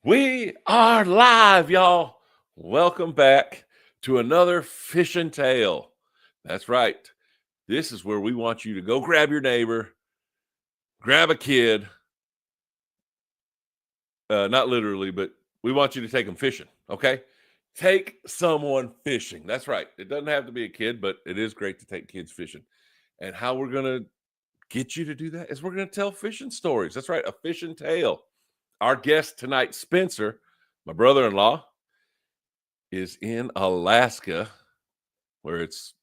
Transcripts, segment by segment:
We are live, y'all. Welcome back to another Fishin Tail. That's right. This is where we want you to go grab your neighbor, grab a kid. Not literally, but we want you to take them fishing, okay? Take someone fishing. That's right. It doesn't have to be a kid, but it is great to take kids fishing. And how we're going to get you to do that is we're going to tell fishing stories. That's right, a Fishin Tail. Our guest tonight, Spencer, my brother-in-law, is in Alaska, where it's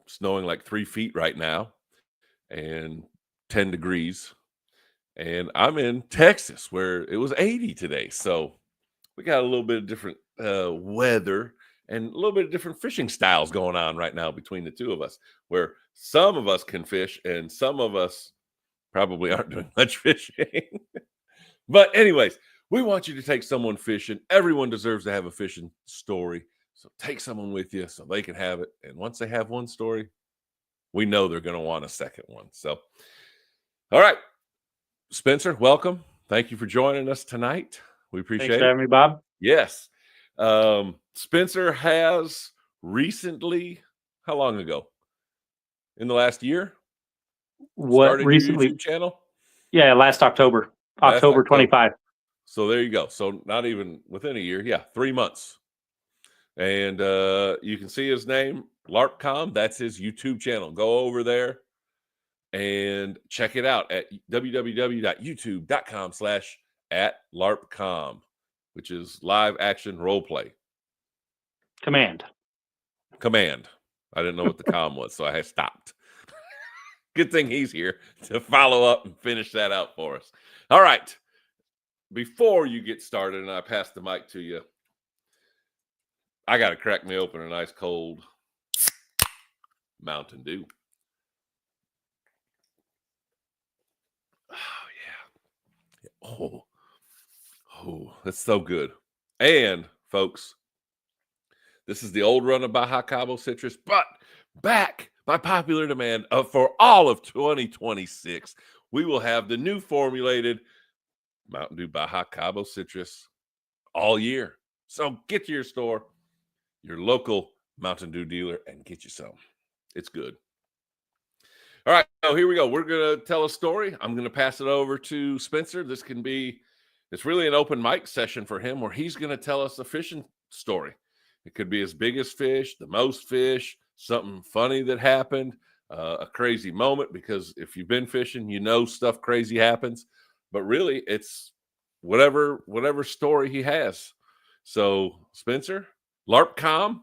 snowing like 3 feet right now and 10 degrees. And I'm in Texas, where it was 80 today. So we got a little bit of different weather and a little bit of different fishing styles going on right now between the two of us, where some of us can fish and some of us probably aren't doing much fishing. But anyways, we want you to take someone fishing. Everyone deserves to have a fishing story. So take someone with you so they can have it. And once they have one story, we know they're going to want a second one. So, all right, Spencer, welcome. Thank you for joining us tonight. We appreciate it. Thanks for having me, Bob. Yes. Spencer has recently, how long ago? In the last year? What Started recently? your YouTube channel? Yeah, last October. October 25. So there you go. So not even within a year. Yeah, 3 months. And you can see his name, LARPcom. That's his YouTube channel. Go over there and check it out at www.youtube.com/@LARPcom, which is live action role play. Command. I didn't know what the com was, so I had stopped. Good thing he's here to follow up and finish that out for us. All right. Before you get started and I pass the mic to you, I got to crack me open a nice cold Mountain Dew. Oh, yeah. Oh, that's so good. And, folks, this is the old run of Baja Cabo Citrus, but back by popular demand for all of 2026, we will have the new formulated Mountain Dew Baja Cabo Citrus all year. So get to your store, your local Mountain Dew dealer, and get you some. It's good. All right, so here we go. We're going to tell a story. I'm going to pass it over to Spencer. It's really an open mic session for him where he's going to tell us a fishing story. It could be his biggest fish, the most fish, something funny that happened, a crazy moment, because if you've been fishing, you know stuff crazy happens. But really, it's whatever story he has. So, Spencer, LARPcom,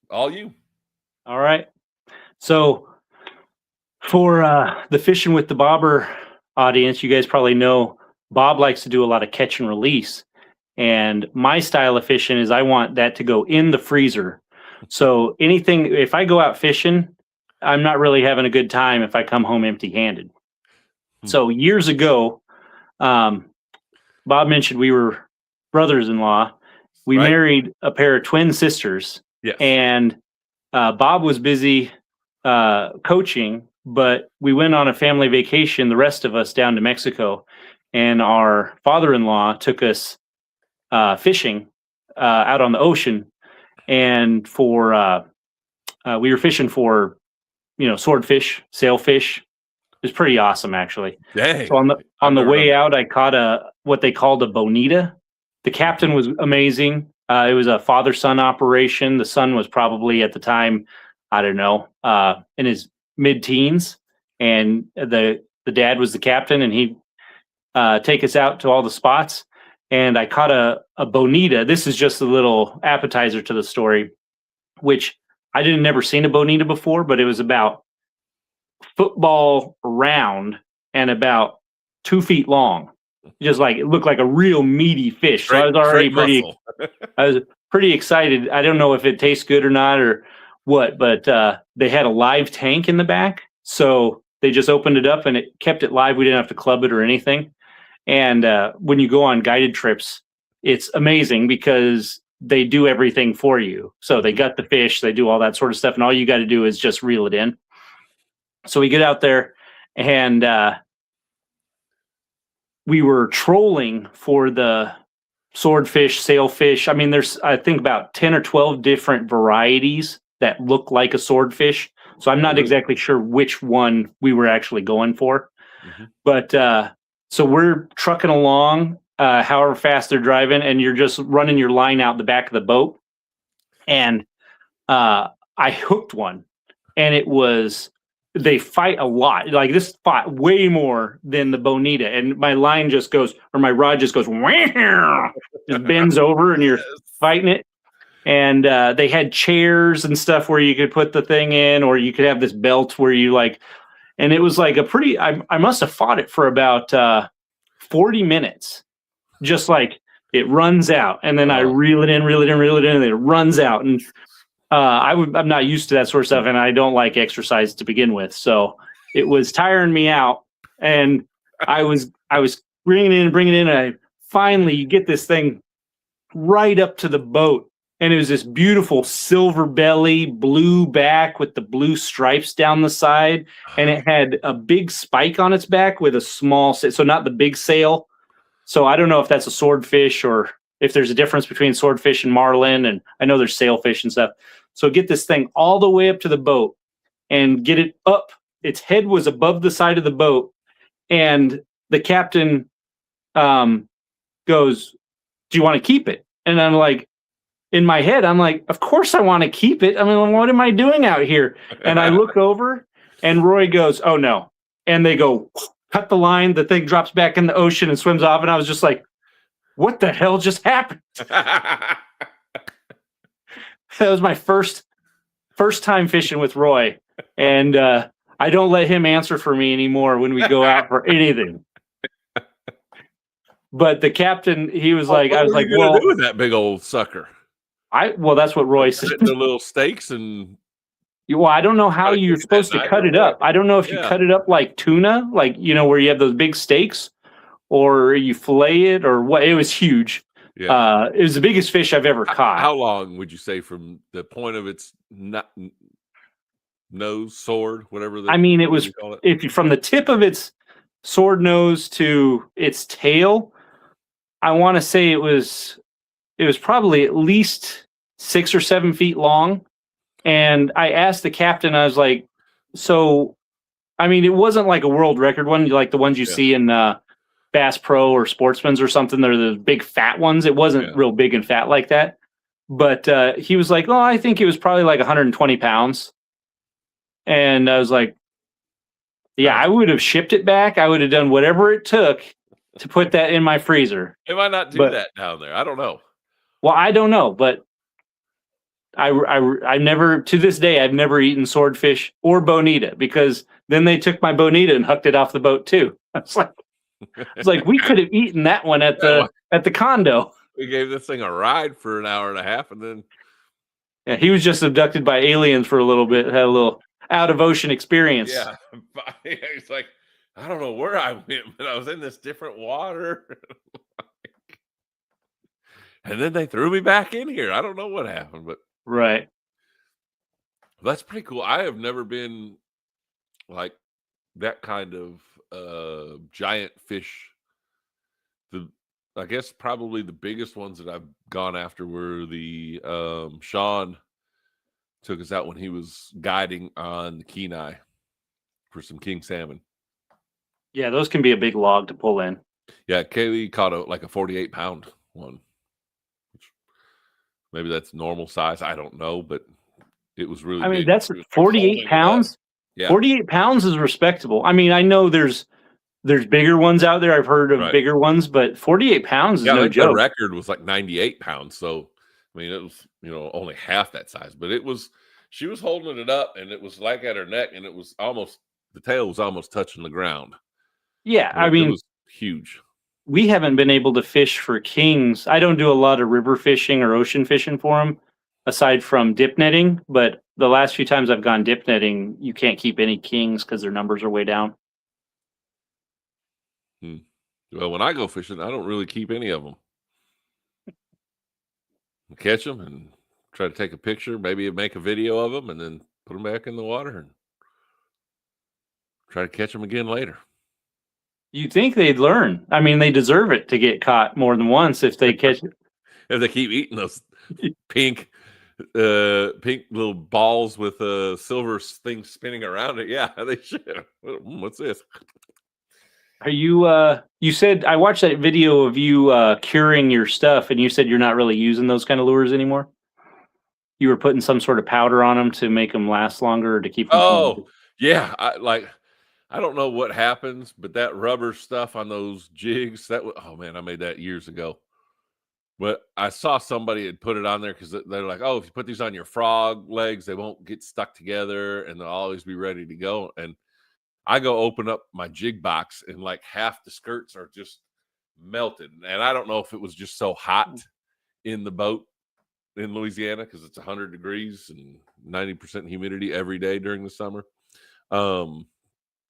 all you. All right. So for the Fishing with the Bobber audience, you guys probably know Bob likes to do a lot of catch and release. And my style of fishing is I want that to go in the freezer. So if I go out fishing, I'm not really having a good time if I come home empty-handed. So years ago, Bob mentioned we were brothers-in-law. We married a pair of twin sisters. Yes. And Bob was busy coaching, but we went on a family vacation, the rest of us, down to Mexico. And our father-in-law took us fishing out on the ocean. And we were fishing for, swordfish, sailfish. It was pretty awesome, actually. Dang. So on the way out, I caught what they called a bonita. The captain was amazing. It was a father-son operation. The son was probably at the time, I don't know, in his mid-teens, and the dad was the captain, and he'd take us out to all the spots. And I caught a bonita. This is just a little appetizer to the story, which I never seen a bonita before, but it was about football round and about 2 feet long. Just like it looked like a real meaty fish. So I was already I was pretty excited. I don't know if it tastes good or not or what, but they had a live tank in the back. So they just opened it up and it kept it live. We didn't have to club it or anything. And when you go on guided trips, it's amazing because they do everything for you. So they gut the fish, they do all that sort of stuff, and all you got to do is just reel it in. So we get out there, and we were trolling for the swordfish, sailfish. I mean, there's I think about 10 or 12 different varieties that look like a swordfish. So I'm Oh, not really? exactly sure which one we were actually going for. Mhm. But so we're trucking along, however fast they're driving, and you're just running your line out the back of the boat. And I hooked one, and it was they fight a lot. Like this fought way more than the bonita, and my line just goes, or my rod just goes, "Wah!" Just bends over, and you're Yes. fighting it. And they had chairs and stuff where you could put the thing in, or you could have this belt where you like, and it was like a pretty. I must have fought it for about 40 minutes, just like it runs out, and then I Uh, reel it in, reel it in, reel it in, and it runs out. And I'm not used to that sort of stuff, and I don't like exercise to begin with, so it was tiring me out. And I was bringing it in, bringing it in, and I finally you get this thing right up to the boat, and it was this beautiful silver belly, blue back with the blue stripes down the side, and it had a big spike on its back with a small, so not the big sail. So I don't know if that's a swordfish or if there's a difference between swordfish and marlin, and I know there's sailfish and stuff. So get this thing all the way up to the boat and get it up. Its head was above the side of the boat, and the captain goes, "Do you want to keep it?" And I'm like, in my head, I'm like, "Of course I want to keep it. I mean, what am I doing out here?" And I look over, and Roy goes, "Oh no!" And they go, cut the line. The thing drops back in the ocean and swims off. And I was just like, "What the hell just happened?" That was my first time fishing with Roy, and I don't let him answer for me anymore when we go out for anything. But the captain, he was like, I What was were like, you gonna do well, with that big old sucker? well, that's what Roy said. Set the little steaks and Well, I don't know how try to you're cook it that supposed to night cut or it what? up. I don't know if you Yeah. cut it up like tuna, like where you have those big steaks, or you fillet it, or what. It was huge. Yeah. It was the biggest fish I've ever caught. How long would you say from the point of its nose, sword, whatever I mean, it whatever was you call it? if you from the tip of its sword nose to its tail. I want to say it was probably at least 6 or 7 feet long. And I asked the captain, I was like, so I mean, it wasn't like a world record one, like the ones you Yeah, see in Bass Pro or Sportsman's or something. They're the big fat ones. It wasn't yeah. real big and fat like that. But he was like, "Oh, I think it was probably like 120 pounds." And I was like, "Yeah, I That's would have shipped it back. I would have done whatever it took to put that in my freezer." they might not do But that down there. I don't know. well, I don't know, but I never to this day I've never eaten swordfish or bonita because then they took my bonita and hooked it off the boat too. I was like, we could have eaten that one at Yeah, well, the condo. we gave this thing a ride for an hour and a half, and then Yeah, he was just abducted by aliens for a little bit, had a little out of ocean experience. yeah, it's like I don't know where I went, but I was in this different water, and then they threw me back in here. I don't know what happened, but Right. that's pretty cool. I have never been like that kind of giant fish. The I guess probably the biggest ones that I've gone after were the Sean took us out when he was guiding on the Kenai for some king salmon. Yeah, those can be a big log to pull in. Yeah, Kaylee caught like a 48-pound one. Which maybe that's normal size. I don't know, but it was really I mean, big. that's She was 48 holding it up. pounds. Yeah, 48 pounds is respectable. I mean, I know there's bigger ones out there. I've heard of right. bigger ones, but 48 pounds is Yeah, I no think the joke. record was like 98 pounds. So, I mean, it was, only half that size, but she was holding it up and it was like at her neck and it was almost, the tail was almost touching the ground. Yeah, I It mean, was huge. we haven't been able to fish for kings. I don't do a lot of river fishing or ocean fishing for them, aside from dip netting. But the last few times I've gone dip netting, you can't keep any kings because their numbers are way down. Hmm. Well, when I go fishing, I don't really keep any of them. Catch them and try to take a picture, maybe make a video of them, and then put them back in the water and try to catch them again later. You think they'd learn? I mean, they deserve it to get caught more than once if they catch. If they keep eating those pink pink little balls with silver things spinning around it, yeah, they should. What's this? Are you? You said I watched that video of you curing your stuff, and you said you're not really using those kind of lures anymore. You were putting some sort of powder on them to make them last longer or to keep them from. Oh, yeah. I don't know what happens, but that rubber stuff on those jigs, oh man, I made that years ago. But I saw somebody had put it on there because they're like, oh, if you put these on your frog legs, they won't get stuck together and they'll always be ready to go. And I go open up my jig box and like half the skirts are just melted. And I don't know if it was just so hot in the boat in Louisiana because it's 100 degrees and 90% humidity every day during the summer.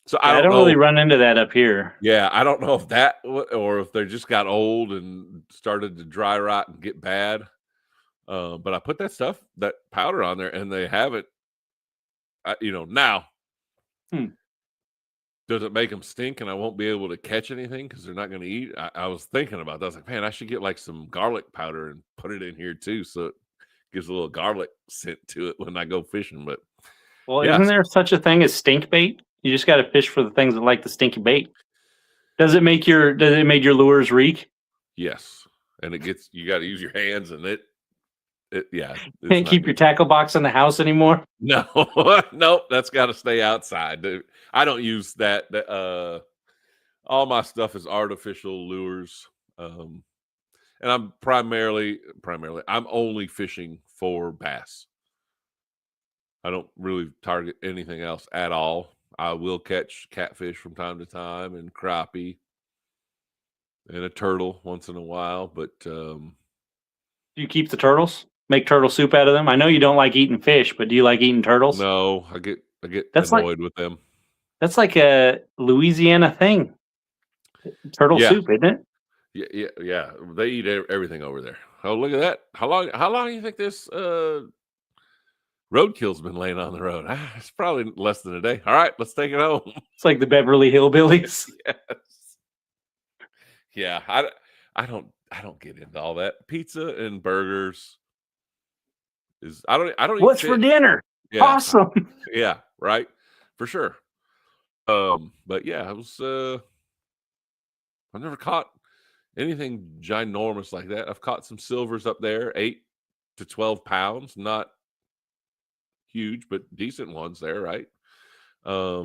So I I don't don't really know. run into that up here. Yeah, I don't know if that or if they just got old and started to dry rot and get bad. But I put that powder on there, and they have it. Now Hmm. does it make them stink, and I won't be able to catch anything because they're not going to eat? I was thinking about that. I was like, man, I should get like some garlic powder and put it in here too, so it gives a little garlic scent to it when I go fishing. But Well, isn't yes, there such a thing as stink bait? You just got to fish for the things that like the stinky bait. Does it make your lures reek? yes, and you got to use your hands, and yeah, it's Can't not keep your good. tackle box in the house anymore. No, nope, that's got to stay outside. I don't use that. All my stuff is artificial lures, and I'm primarily, I'm only fishing for bass. I don't really target anything else at all. I will catch catfish from time to time and crappie and a turtle once in a while, but Do you keep the turtles? Make turtle soup out of them? I know you don't like eating fish, but do you like eating turtles? no, I get That's like annoyed with them. a Louisiana thing. Turtle Yeah, soup, isn't it? yeah. They eat everything over there. Oh, look at that! How long do you think this roadkill's been laying on the road? It's probably less than a day. All right, let's take it home. It's like the Beverly Hillbillies. Yes. Yeah, I don't get into all that. Pizza and burgers is I don't eat What's for fish. dinner? Yeah, Awesome. yeah, right, for sure. But yeah, I've never caught anything ginormous like that. I've caught some silvers up there, 8 to 12 pounds, not huge, but decent ones there, right? Yeah. Um,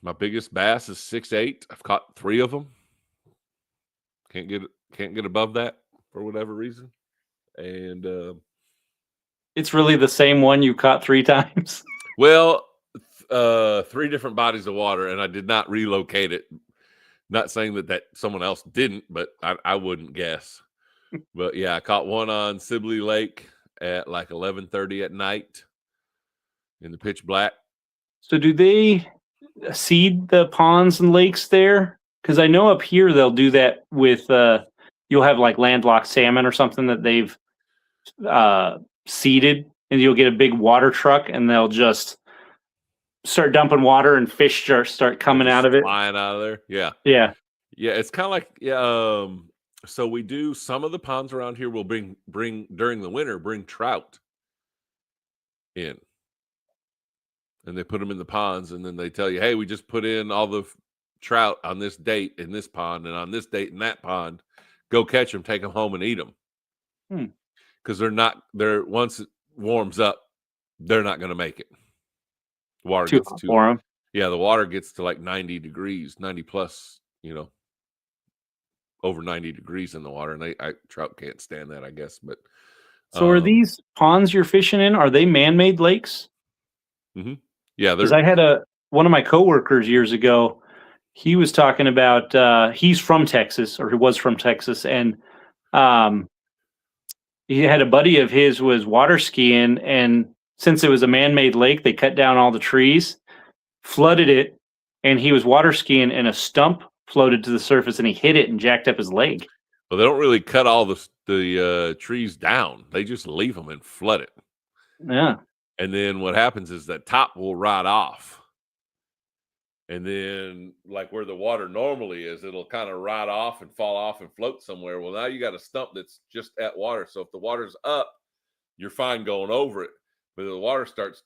my biggest bass is 6'8". I've caught 3 of them. Can't get above that for whatever reason. And It's really the same one you caught 3 times. well, 3 different bodies of water, and I did not relocate it. Not saying that someone else didn't, but I wouldn't guess. But yeah, I caught one on Sibley Lake at like 11:30 at night in the pitch black. So do they seed the ponds and lakes there? Because I know up here they'll do that with you'll have like landlocked salmon or something that they've seeded, and you'll get a big water truck and they'll just start dumping water and fish start coming Just out of it. flying out of there. Yeah. Yeah. Yeah, it's kind of like so we do some of the ponds around here will bring during the winter bring trout in. And they put them in the ponds, and then they tell you, "Hey, we just put in all the trout on this date in this pond, and on this date in that pond. Go catch them, take them home, and eat them." Hmm. Because they're once it warms up, they're not going to make it. Water Too gets hot too for them. Yeah, the water gets to like 90 degrees, 90 plus. Over 90 degrees in the water, and trout can't stand that, I guess. But So are these ponds you're fishing in, are they man-made lakes? yeah, Because they're I had one of my coworkers years ago, he was talking about he's from Texas, or he was from Texas, and um, he had a buddy of his was water skiing, and since it was a man-made lake, they cut down all the trees, flooded it, and he was water skiing, and a stump floated to the surface, and he hit it and jacked up his leg. well, they don't really cut all the trees down. They just leave them and flood it. Yeah. And then what happens is that top will rot off. And then, like where the water normally is, it'll kind of rot off and fall off and float somewhere. Well, now you got a stump that's just at water. So if the water's up, you're fine going over it. But if the water starts,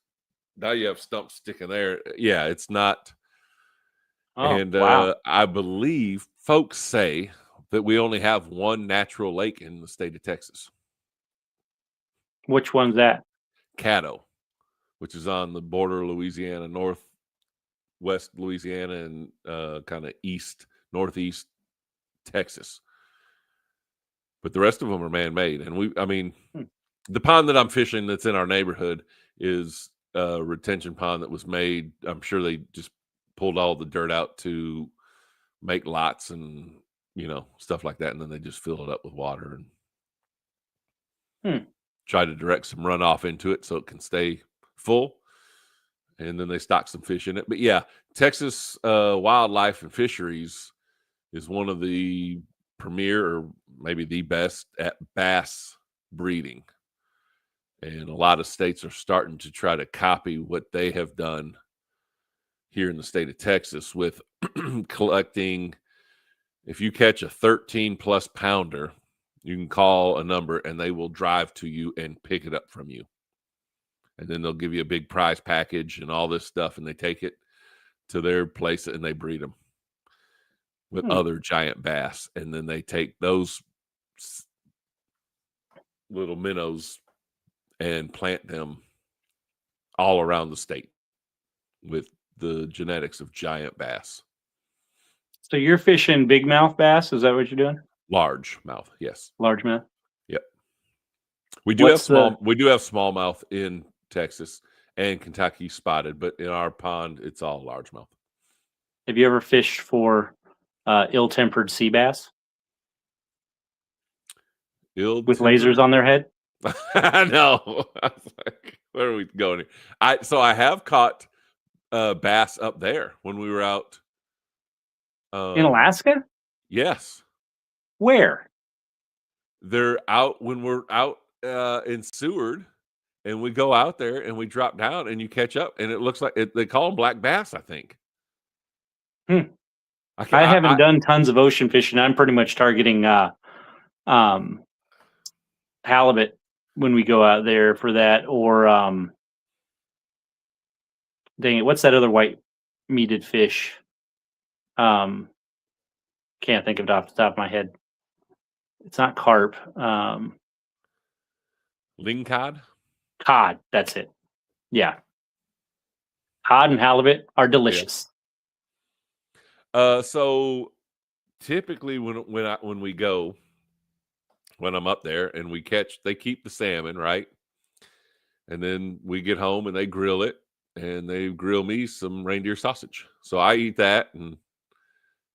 now you have stumps sticking there. Yeah, it's not. Oh, And wow. I believe folks say that we only have one natural lake in the state of Texas, Which one's that? Caddo, which is on the border of Louisiana, northwest Louisiana, and kind of northeast Texas. But the rest of them are man-made. And I mean, Hmm. the pond that I'm fishing that's in our neighborhood is a retention pond that was made. I'm sure they just pulled all the dirt out to make lots and, stuff like that. And then they just fill it up with water and try to direct some runoff into it so it can stay full. And then they stock some fish in it. But yeah, Texas Wildlife and Fisheries is one of the premier, or maybe the best, at bass breeding. And a lot of states are starting to try to copy what they have done here in the state of Texas with collecting. If you catch a 13 plus pounder, you can call a number and they will drive to you and pick it up from you. And then they'll give you a big prize package and all this stuff. And they take it to their place and they breed them with other giant bass. And then they take those little minnows and plant them all around the state with the genetics of giant bass. So you're fishing big mouth bass? Is that what you're doing? Large mouth, yes. Large mouth. Yep. We do have smallmouth in Texas and Kentucky spotted, but in our pond, it's all largemouth. Have you ever fished for ill-tempered sea bass with lasers on their head? No. I was like, where are we going here? So I have caught bass up there when we were out. In Alaska? Yes. Where? They're out when we're out in Seward, and we go out there and we drop down and you catch up, and it looks like they call them black bass, I think. I haven't done tons of ocean fishing. I'm pretty much targeting halibut when we go out there for that, or dang it, what's that other white meated fish? Can't think of it off the top of my head. It's not carp. Lingcod? Cod, that's it. Yeah. Cod and halibut are delicious. Yeah. So typically when I'm up there and they keep the salmon, right? And then we get home and they grill it, and they grill me some reindeer sausage. So I eat that, and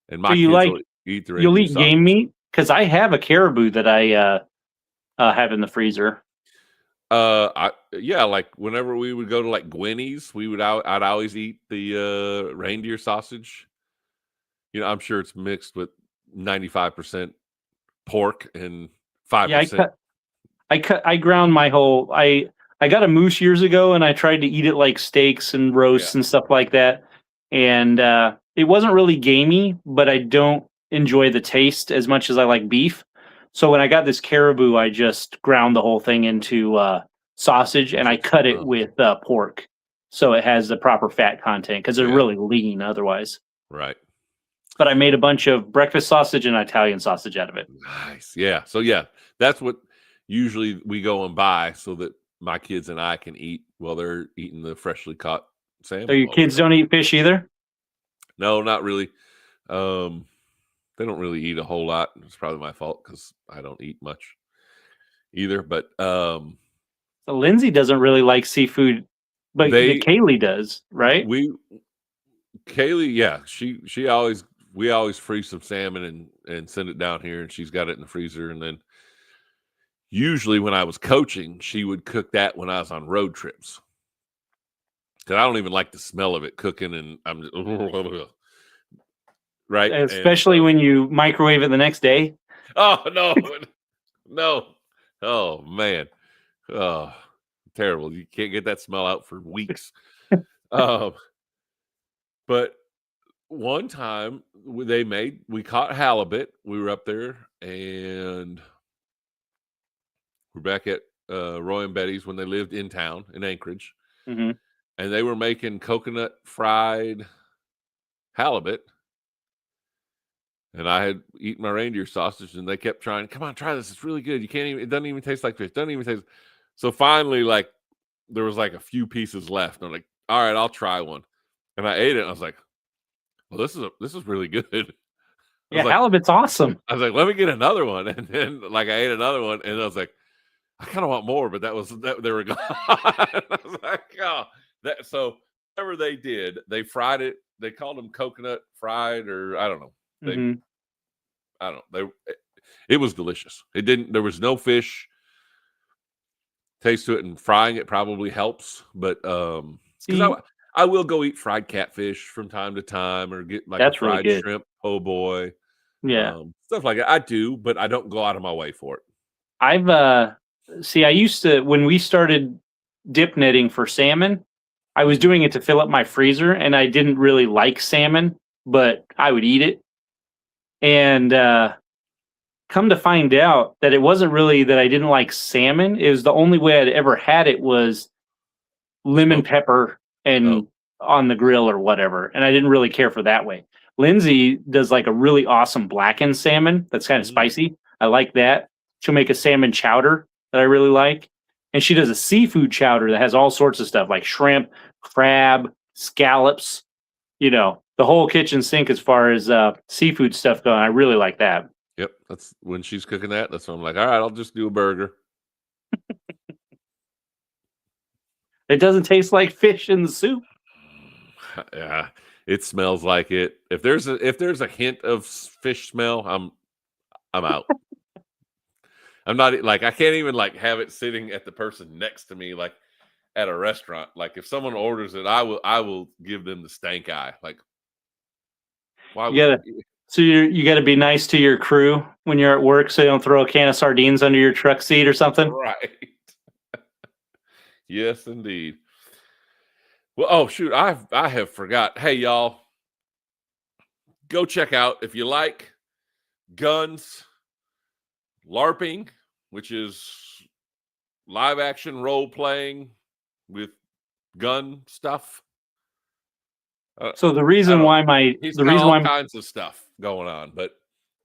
my kids will eat the reindeer You'll eat sausage. game meat? Because I have a caribou that I have in the freezer. Like whenever we would go to like Gwinnie's, I'd always eat the reindeer sausage. I'm sure it's mixed with 95% pork and 5%. I ground my whole. I got a moose years ago, and I tried to eat it like steaks and roasts and stuff like that. And it wasn't really gamey, but I don't enjoy the taste as much as I like beef. So when I got this caribou, I just ground the whole thing into sausage, and I cut it with pork, so it has the proper fat content, because they're really lean otherwise. Right. But I made a bunch of breakfast sausage and Italian sausage out of it. Nice. Yeah. So that's what usually we go and buy so that my kids and I can eat while they're eating the freshly caught salmon. So your kids don't eat fish either? No, not really. They don't really eat a whole lot. It's probably my fault because I don't eat much either. But so Lindsay doesn't really like seafood, but Kaylee does, right? Kaylee, yeah, we always freeze some salmon and send it down here, and she's got it in the freezer. And then usually when I was coaching, she would cook that when I was on road trips, because I don't even like the smell of it cooking, and I'm just, right. Especially when you microwave it the next day. Oh no. Oh man. Oh, terrible. You can't get that smell out for weeks. But one time we caught halibut. We were up there and we're back at Roy and Betty's when they lived in town in Anchorage, Hmm. and they were making coconut fried halibut. And I had eaten my reindeer sausage, and they kept trying. Come on, try this. It's really good. You can't even. It doesn't even taste like fish. Doesn't even taste. So finally, like there was like a few pieces left. I'm like, all right, I'll try one. And I ate it. And I was like, well, this is really good. I Yeah, was like, halibut's awesome. let me get another one. And then like I ate another one, and I was like, I kind of want more, but that they were gone. I was like, oh, that. So whatever they did, they fried it. They called them coconut fried, or I don't know. They Hmm. I don't know. It was delicious. It didn't. There was no fish taste to it, and frying it probably helps. But because See, I will go eat fried catfish from time to time, or get like a that's really fried good. shrimp po' boy, Yeah. stuff like that. I do, but I don't go out of my way for it. I've I used to, when we started dip netting for salmon, I was Mhm. doing it to fill up my freezer, and I didn't really like salmon, but I would eat it. And come to find out that it wasn't really that I didn't like salmon. It was the only way I'd ever had it was lemon Smoke. pepper Oh, and on the grill or whatever. And I didn't really care for that way. Lindsay does like a really awesome blackened salmon that's kind of mm, spicy. I like that. She'll make a salmon chowder that I really like. And she does a seafood chowder that has all sorts of stuff like shrimp, crab, scallops, the whole kitchen sink as far as seafood stuff going. I really like that. yep. That's when she's cooking that. That's when I'm like, all right, I'll just do a burger. It doesn't taste like fish in the soup. Yeah, it smells like it. If there's a hint of fish smell, I'm out. I'm not like I can't even like have it sitting at the person next to me like at a restaurant. Like if someone orders it, I will give them the stank eye. Like why You gotta you gotta be nice to your crew when you're at work so you don't throw a can of sardines under your truck seat or something. right? Yes, indeed. Well, oh shoot, I have forgot. Hey y'all, go check out if you like guns, LARPing, which is live action role playing with gun stuff. So I don't. He's the got reason all why kinds of stuff going on, but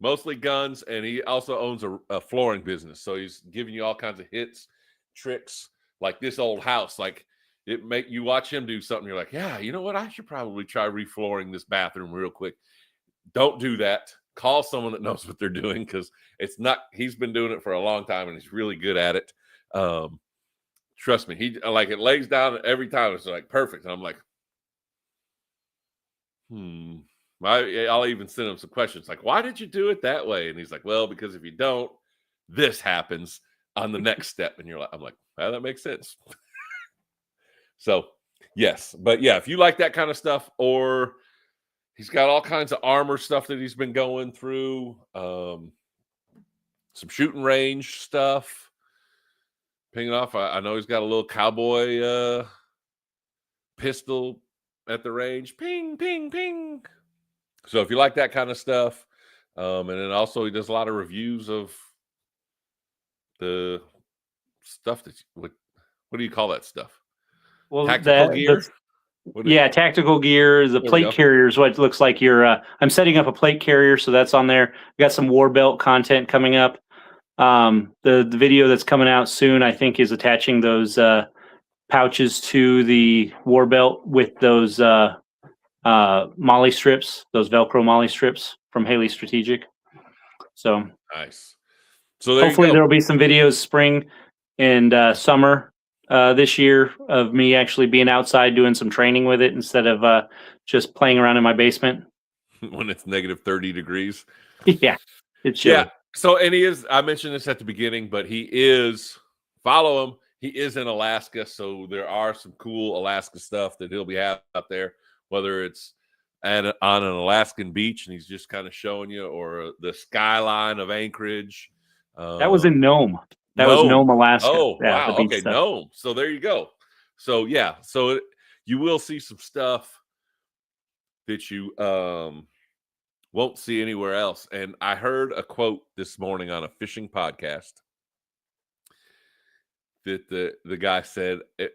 mostly guns, and he also owns a flooring business. So he's giving you all kinds of hits, tricks, like this old house. Like it make you watch him do something. You're like, yeah, you know what? I should probably try reflooring this bathroom real quick. Don't do that. Call someone that knows what they're doing because it's not. He's been doing it for a long time, and he's really good at it. Um, Trust me, he like it lays down every time. It's like perfect, and I'm like, hmm. I'll even send him some questions like, why did you do it that way? And he's like, well, because if you don't, this happens on the next step. And I'm like, well, that makes sense. So, yes. But yeah, if you like that kind of stuff, or he's got all kinds of armor stuff that he's been going through, some shooting range stuff. Pinging off. I know he's got a little cowboy pistol at the range. Ping, ping, ping. So if you like that kind of stuff, and then also he does a lot of reviews of the stuff what do you call that stuff? well Tactical gear? tactical gear, the There we plate go. carrier is what it looks like you're I'm setting up a plate carrier, so that's on there. We got some war belt content coming up. The video that's coming out soon, I think, is attaching those pouches to the war belt with those molly strips, those Velcro molly strips from Haley Strategic. So Nice. So there you hopefully there go. will be some videos spring and summer this year of me actually being outside doing some training with it instead of just playing around in my basement. When it's negative 30 degrees. Yeah, it's Yeah. chilly. So and I mentioned this at the beginning, but follow him. He is in Alaska, so there are some cool Alaska stuff that he'll be out there, whether it's on an Alaskan beach and he's just kind of showing you, or the skyline of Anchorage. That was in Nome. That was Nome. Nome, Alaska. Oh, Yeah, the wow. beach Okay, stuff. Nome. So there you go. So yeah, you will see some stuff that you won't see anywhere else. And I heard a quote this morning on a fishing podcast that the guy said, and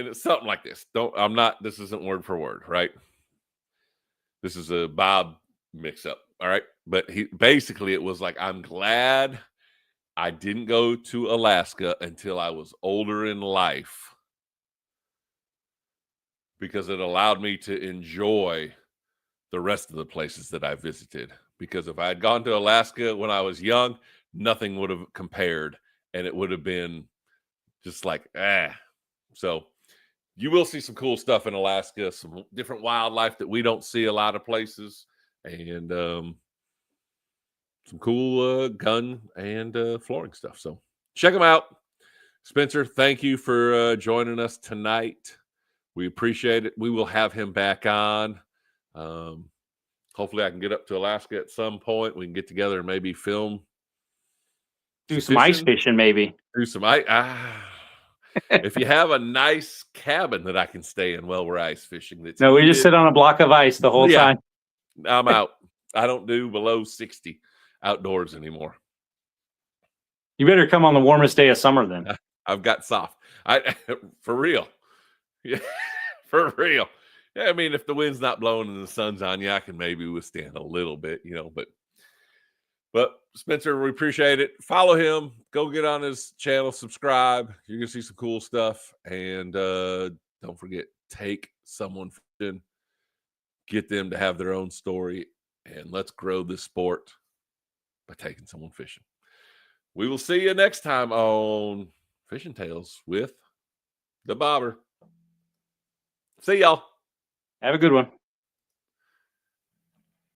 it's something like this. This isn't word for word, right? This is a Bob mix up, all right? But it was like, I'm glad I didn't go to Alaska until I was older in life, because it allowed me to enjoy the rest of the places that I visited. Because if I had gone to Alaska when I was young, nothing would have compared, and it would have been just like, So you will see some cool stuff in Alaska, some different wildlife that we don't see a lot of places, and some cool gun and flooring stuff. So check them out. Spencer, thank you for joining us tonight. We appreciate it. We will have him back on. Hopefully I can get up to Alaska at some point. We can get together and maybe film. Do some ice fishing, maybe. Do some ice. If you have a nice cabin that I can stay in while we're ice fishing. No, we just sit on a block of ice the whole time. I'm out. I don't do below 60 outdoors anymore. You better come on the warmest day of summer then. I've got soft. For real. Yeah, for real. Yeah, I mean, if the wind's not blowing and the sun's on you, I can maybe withstand a little bit, but Spencer, we appreciate it. Follow him. Go get on his channel. Subscribe. You're going to see some cool stuff. And don't forget, take someone fishing. Get them to have their own story. And let's grow this sport by taking someone fishing. We will see you next time on Fishin Tails with the Bobber. See y'all. Have a good one.